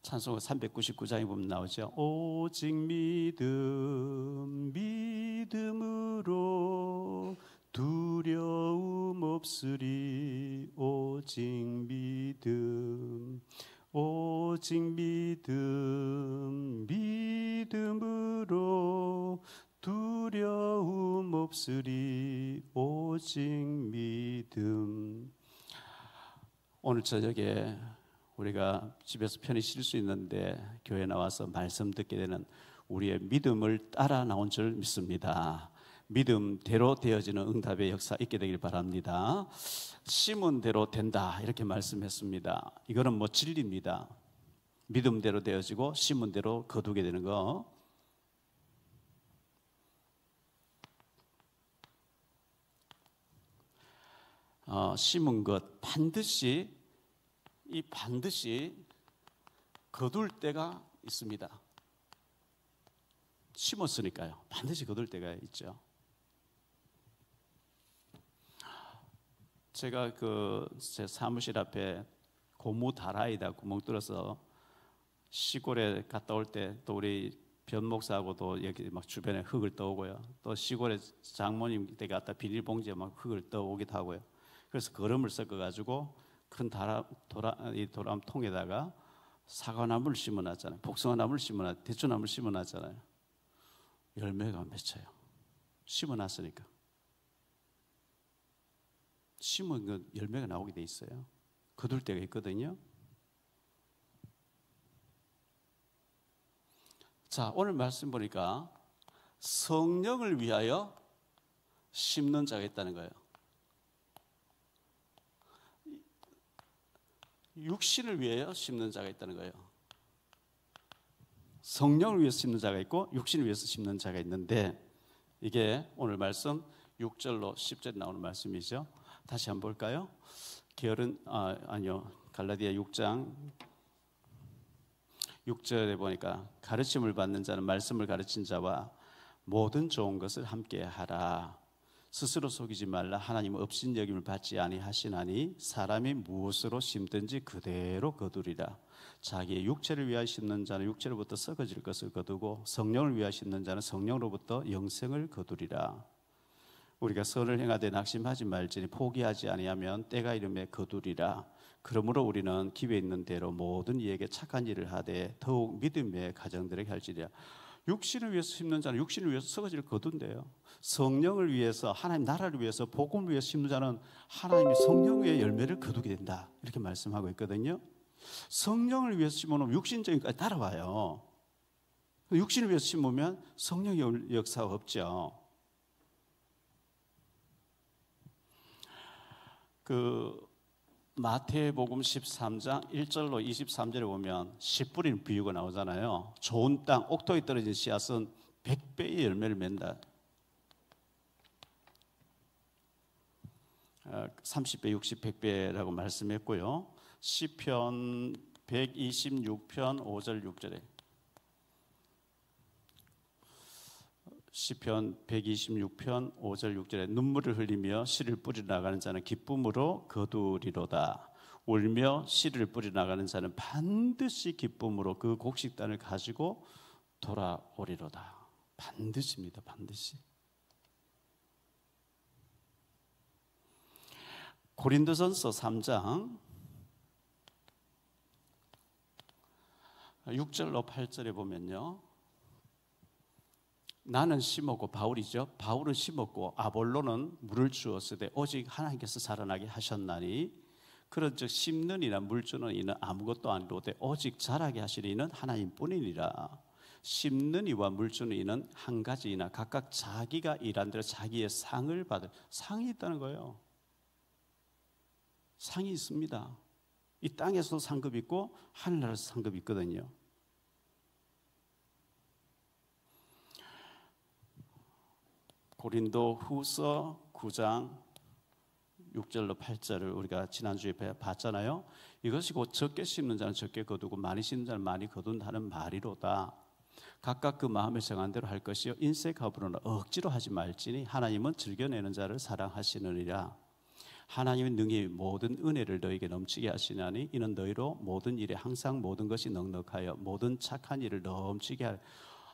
찬송가 399장에 보면 나오죠. 오직 믿음으로 두려움 없으리. 오직 믿음으로 두려움 없으리. 오직 믿음. 오늘 저녁에 우리가 집에서 편히 쉴 수 있는데 교회 나와서 말씀 듣게 되는 우리의 믿음을 따라 나온 줄 믿습니다. 믿음대로 되어지는 응답의 역사 있게 되길 바랍니다. 심은 대로 된다 이렇게 말씀했습니다. 이거는 뭐 진리입니다. 믿음대로 되어지고 심은 대로 거두게 되는 거. 심은 것 반드시 거둘 때가 있습니다. 심었으니까요. 반드시 거둘 때가 있죠. 제가 제 사무실 앞에 고무 다라이다 구멍 뚫어서 시골에 갔다 올 때 또 우리 변 목사하고도 여기 막 주변에 흙을 떠오고요. 또 시골에 장모님 댁에 갔다 비닐봉지에 막 흙을 떠오기도 하고요. 그래서 거름을 섞어가지고 큰 도람통에다가 사과나무를 심어놨잖아요. 복숭아나무를 심어놨, 대추나무를 심어놨잖아요. 열매가 맺혀요. 심어놨으니까. 심은 건 열매가 나오게 돼 있어요. 거둘 때가 있거든요. 자, 오늘 말씀 보니까 성령을 위하여 심는 자가 있다는 거예요. 육신을 위하여 심는 자가 있다는 거예요. 성령을 위해서 심는 자가 있고 육신을 위해서 심는 자가 있는데 이게 오늘 말씀 6절로 10절에 나오는 말씀이죠. 다시 한번 볼까요? 갈라디아 6장 6절에 보니까 가르침을 받는 자는 말씀을 가르친 자와 모든 좋은 것을 함께 하라. 스스로 속이지 말라. 하나님은 업신여김을 받지 아니하시나니 사람이 무엇으로 심든지 그대로 거두리라. 자기의 육체를 위하여 심는 자는 육체로부터 썩어질 것을 거두고 성령을 위하여 심는 자는 성령으로부터 영생을 거두리라. 우리가 선을 행하되 낙심하지 말지니 포기하지 아니하면 때가 이름에 거두리라. 그러므로 우리는 기회 있는 대로 모든 이에게 착한 일을 하되 더욱 믿음의 가정들에게 할지니라. 육신을 위해서 심는 자는 육신을 위해서 썩어질 거둔대요. 성령을 위해서 하나님 나라를 위해서 복음을 위해서 심는 자는 하나님이 성령의 열매를 거두게 된다 이렇게 말씀하고 있거든요. 성령을 위해서 심어놓으면 육신적인 것까지 따라와요. 육신을 위해서 심으면 성령의 역사가 없죠. 마태복음 13장 1절로 23절에 보면 씨 뿌리는 비유가 나오잖아요. 좋은 땅, 옥토에 떨어진 씨앗은 100배의 열매를 맺는다. 30배, 60, 100배라고 말씀했고요. 시편 126편 5절 6절에 시편 126편 5절 6절에 눈물을 흘리며 씨를 뿌리러 나가는 자는 기쁨으로 거두리로다. 울며 씨를 뿌리러 나가는 자는 반드시 기쁨으로 그 곡식단을 가지고 돌아오리로다. 반드시입니다. 반드시. 고린도전서 3장 6절로 8절에 보면요, 나는 심었고, 바울이죠. 바울은 심었고 아볼로는 물을 주었으되 오직 하나님께서 자라나게 하셨나니 그런즉 심는 이나 물 주는 이는 아무것도 아니로되 오직 자라게 하시는 이는 하나님뿐이니라. 심는 이와 물 주는 이는 한 가지이나 각각 자기가 일한 대로 자기의 상을 받을, 상이 있다는 거예요. 상이 있습니다. 이 땅에서도 상급이 있고 하늘나라에서 상급이 있거든요. 고린도 후서 9장 6절로 8절을 우리가 지난주에 봤잖아요. 이것이 곧 적게 심는 자는 적게 거두고 많이 심는 자는 많이 거둔다는 말이로다. 각각 그 마음에 정한 대로 할 것이요 인색하므로는 억지로 하지 말지니 하나님은 즐겨내는 자를 사랑하시느니라. 하나님은 능히 모든 은혜를 너에게 넘치게 하시나니 이는 너희로 모든 일에 항상 모든 것이 넉넉하여 모든 착한 일을 넘치게 하려.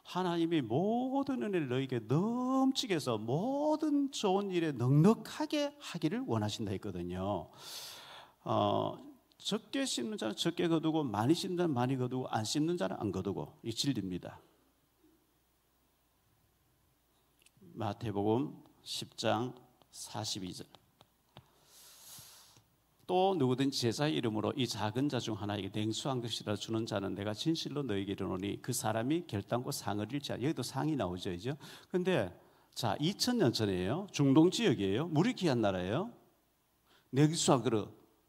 하나님이 모든 은혜를 너에게 넘치게 해서 모든 좋은 일에 넉넉하게 하기를 원하신다 했거든요. 적게 심는 자는 적게 거두고 많이 심는 자는 많이 거두고 안 심는 자는 안 거두고, 이 진리입니다. 마태복음 10장 42절. 또 누구든지 제자의 이름으로 이 작은 자 중 하나에게 냉수 한 그릇이라 주는 자는 내가 진실로 너에게 이르노니 그 사람이 결단코 상을 잃지 않아. 여기도 상이 나오죠, 그죠? 근데 자, 2000년 전이에요. 중동 지역이에요. 물이 귀한 나라예요. 냉수 한 그릇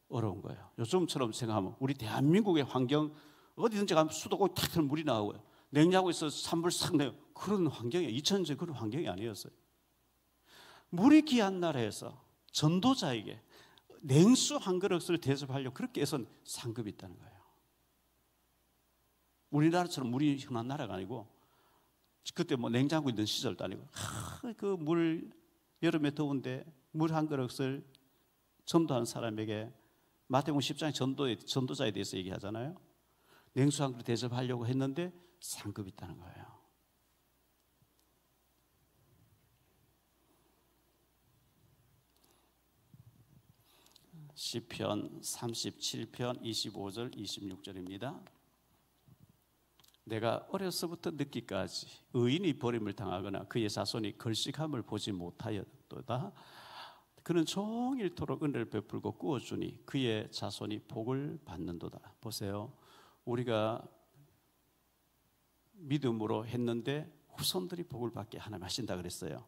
어려운 거예요. 요즘처럼 생각하면 우리 대한민국의 환경 어디든지 가면 수도꼭지 탁 틀면 물이 나오고요. 냉장고에서 산불 싹 내요. 그런 환경이 2000년 전 그런 환경이 아니었어요. 물이 귀한 나라에서 전도자에게 냉수 한 그릇을 대접하려고 그렇게 해서 상급이 있다는 거예요. 우리나라처럼 물이 흔한 나라가 아니고, 그때 뭐 냉장고 있는 시절도 아니고, 그 물, 여름에 더운데 물 한 그릇을 전도하는 사람에게, 마태복음 10장에 전도자에 대해서 얘기하잖아요. 냉수 한 그릇 대접하려고 했는데 상급이 있다는 거예요. 시편 37편 25절 26절입니다. 내가 어려서부터 늦기까지 의인이 버림을 당하거나 그의 자손이 걸식함을 보지 못하였도다. 그는 종일토록 은혜를 베풀고 꾸어주니 그의 자손이 복을 받는도다. 보세요. 우리가 믿음으로 했는데 후손들이 복을 받게 하나님 하신다 그랬어요.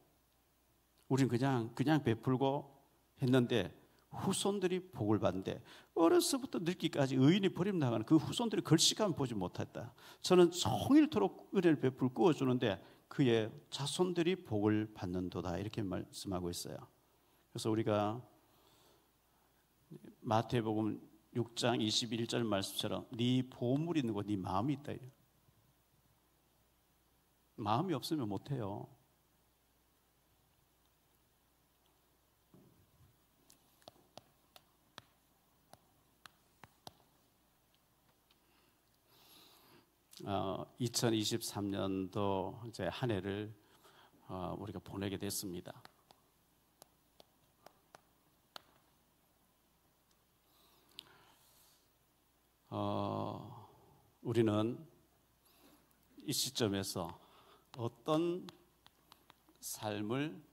우리는 그냥 베풀고 했는데 후손들이 복을 받는데, 어려서부터 늙기까지 의인이 버림당하는 그 후손들이 걸식함을 보지 못했다. 저는 종일토록 은혜를 베풀 꾸어주는데 그의 자손들이 복을 받는도다. 이렇게 말씀하고 있어요. 그래서 우리가 마태복음 6장 21절 말씀처럼 네 보물이 있는 곳 네 마음이 있다. 마음이 없으면 못해요. 어, 2023년도 이제 한 해를 우리가 보내게 됐습니다. 우리는 이 시점에서 어떤 삶을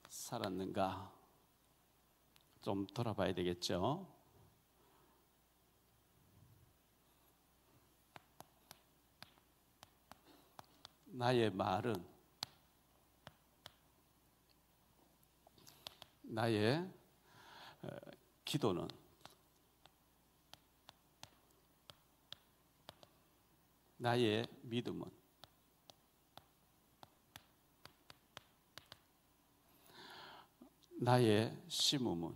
살았는가 좀 돌아봐야 되겠죠. 나의 말은, 나의 기도는 나의 믿음은 나의 심음은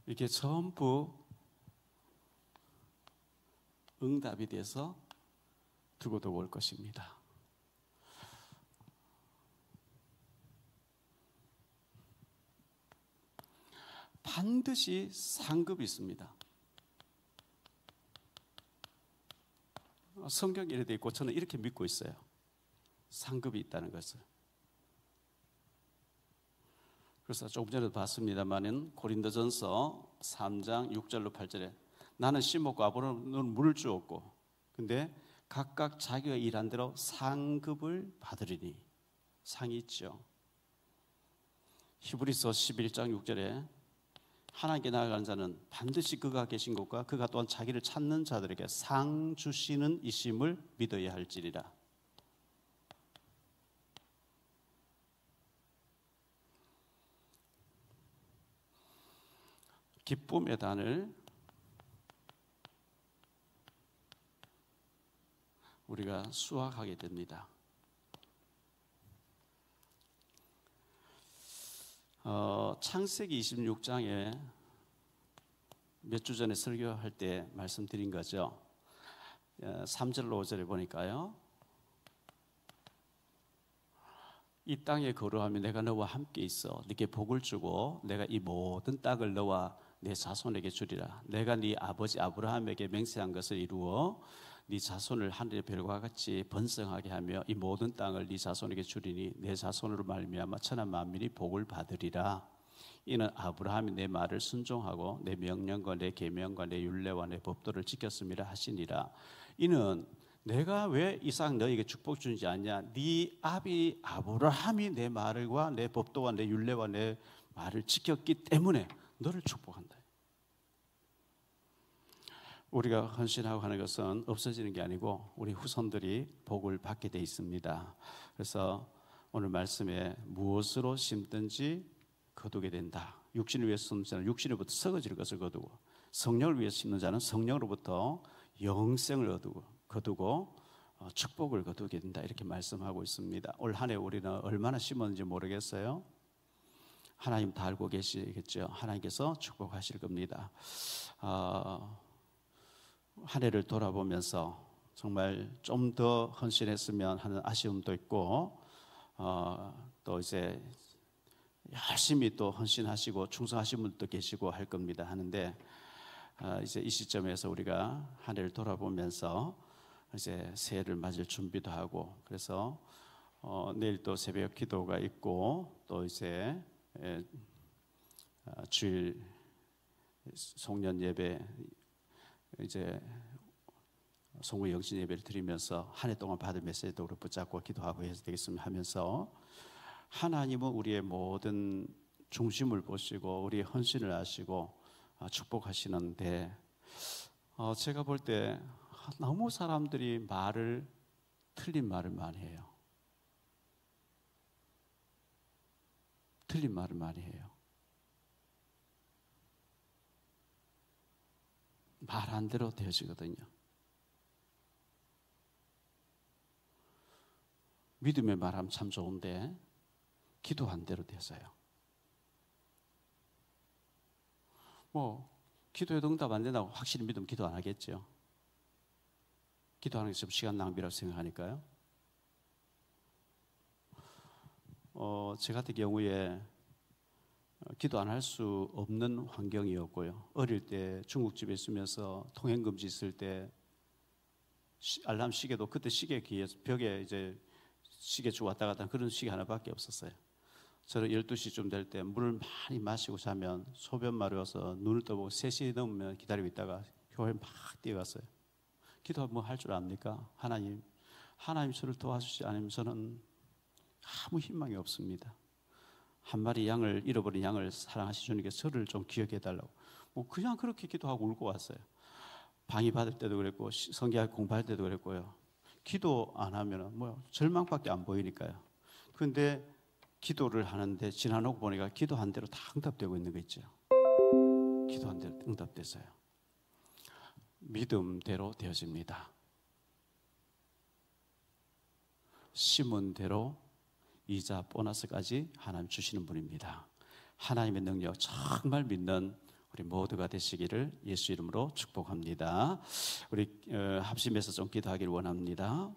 이게 전부 응답이 돼서 두고두고 올 것입니다. 반드시 상급이 있습니다. 성경에 이렇게 되어 있고 저는 이렇게 믿고 있어요. 상급이 있다는 것을. 그래서 조금 전에도 봤습니다만은 고린도전서 3장 6절로 8절에 나는 씨 먹고 아브라함은 물을 주었고 근데 각각 자기가 일한 대로 상급을 받으리니 상이 있죠. 히브리서 11장 6절에 하나님께 나아가는 자는 반드시 그가 계신 곳과 그가 또한 자기를 찾는 자들에게 상 주시는 이심을 믿어야 할지니라. 기쁨의 단을 우리가 수확하게 됩니다. 창세기 26장에 몇 주 전에 설교할 때 말씀드린 거죠. 3절로 5절에 보니까요. 이 땅에 거루하며 내가 너와 함께 있어 네게 복을 주고 내가 이 모든 땅을 너와 내 자손에게 주리라. 내가 네 아버지 아브라함에게 맹세한 것을 이루어 네 자손을 하늘의 별과 같이 번성하게 하며 이 모든 땅을 네 자손에게 주리니 내 자손으로 말미암아 천하 만민이 복을 받으리라. 이는 아브라함이 내 말을 순종하고 내 명령과 내 계명과 내 율례와 내 법도를 지켰음이라 하시니라. 이는 내가 왜 이삭 너에게 축복 주지 않냐? 네 아비 아브라함이 내 말과 내 법도와 내 율례와 내 말을 지켰기 때문에 너를 축복한다. 우리가 헌신하고 하는 것은 없어지는 게 아니고 우리 후손들이 복을 받게 돼 있습니다. 그래서 오늘 말씀에 무엇으로 심든지 거두게 된다. 육신을 위해서 심는 자는 육신으로부터 썩어질 것을 거두고 성령을 위해서 심는 자는 성령으로부터 영생을 거두고 축복을 거두게 된다. 이렇게 말씀하고 있습니다. 올 한 해 우리는 얼마나 심었는지 모르겠어요. 하나님 다 알고 계시겠죠. 하나님께서 축복하실 겁니다. 한 해를 돌아보면서 정말 좀 더 헌신했으면 하는 아쉬움도 있고 또 이제 열심히 또 헌신하시고 충성하신 분도 계시고 할 겁니다. 하는데 이제 이 시점에서 우리가 한 해를 돌아보면서 이제 새해를 맞을 준비도 하고 그래서 내일 또 새벽 기도가 있고 또 이제 주일 송년 예배 이제 송구 영신 예배를 드리면서 한 해 동안 받은 메시지도 우리 붙잡고 기도하고 해야 되겠습니다 하면서 하나님은 우리의 모든 중심을 보시고 우리의 헌신을 아시고 축복하시는데 제가 볼 때 너무 사람들이 틀린 말을 많이 해요. 틀린 말을 많이 해요. 말 안 대로 되어지거든요. 믿음의 말하면 참 좋은데 기도한 대로 되어서요. 기도해도 응답 안 된다고 확실히 믿으면 기도 안 하겠죠. 기도하는 게 좀 시간 낭비라고 생각하니까요. 제 같은 경우에 기도 안 할 수 없는 환경이었고요. 어릴 때 중국집에 있으면서 통행금지 있을 때 알람 시계도 그때 시계 귀에 벽에 이제 시계 주고 왔다 갔다 그런 시계 하나밖에 없었어요. 저는 12시쯤 될 때 물을 많이 마시고 자면 소변 마려워서 눈을 떠보고 3시 넘으면 기다리고 있다가 교회에 막 뛰어갔어요. 기도 뭐 할 줄 압니까? 하나님 저를 도와주지 않으면 저는 아무 희망이 없습니다. 한 마리 잃어버린 양을 사랑하신 주님께서 저를 좀 기억해 달라고 그냥 그렇게 기도하고 울고 왔어요. 방위 받을 때도 그랬고 성경 공부할 때도 그랬고요. 기도 안 하면은 뭐 절망밖에 안 보이니까요. 그런데 기도를 하는데 지나놓고 보니까 기도한 대로 다 응답되고 있는 거 있죠. 기도한 대로 응답됐어요. 믿음대로 되어집니다. 심은 대로 이자 보너스까지 하나님 주시는 분입니다. 하나님의 능력 정말 믿는 우리 모두가 되시기를 예수 이름으로 축복합니다. 우리 합심해서 좀 기도하기를 원합니다.